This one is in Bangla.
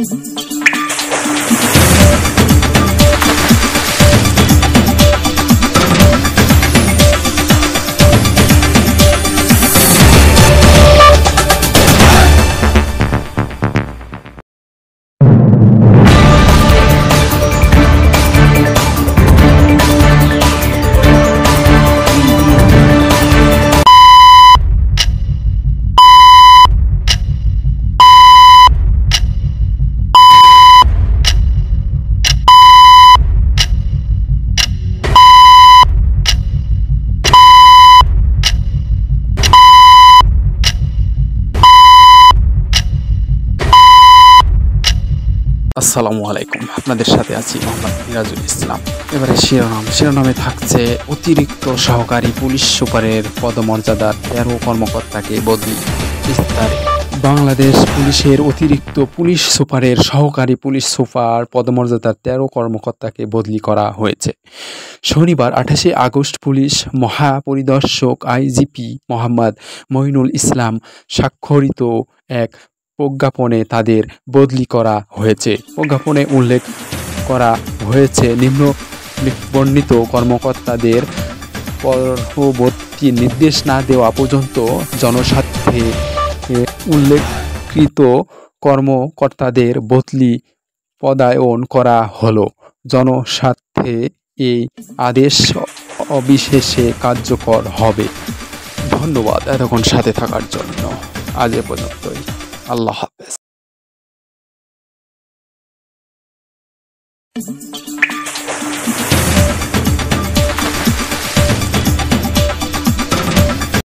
আসসালামু আলাইকুম, আপনাদের সাথে আছি মোহাম্মদ মিরাজুল ইসলাম। এবারে শিরোনামে থাকছে অতিরিক্ত সহকারী পুলিশ সুপারের পদমর্যাদার 13 কর্মকর্তাকে বদলি। বিস্তারে বাংলাদেশ পুলিশের অতিরিক্ত পুলিশ সুপারের সহকারী পুলিশ সুপার পদমর্যাদার 13 কর্মকর্তাকে বদলি করা হয়েছে। শনিবার 28 আগস্ট পুলিশ মহাপরিদর্শক আইজিপি মোহাম্মদ মঈনুল ইসলাম স্বাক্ষরিত এক প্রজ্ঞাপনে তাদের বদলি করা হয়েছে। প্রজ্ঞাপনে উল্লেখ করা হয়েছে, নিম্ন বর্ণিত কর্মকর্তাদের পরবর্তী নির্দেশ না দেওয়া পর্যন্ত জনস্বার্থে উল্লেখকৃত কর্মকর্তাদের বদলি পদায়ন করা হলো। জনস্বার্থে এই আদেশ অবিশেষে কার্যকর হবে। ধন্যবাদ এতক্ষণ সাথে থাকার জন্য। আজ এ পর্যন্তই। আল্লাহ হাফেজ।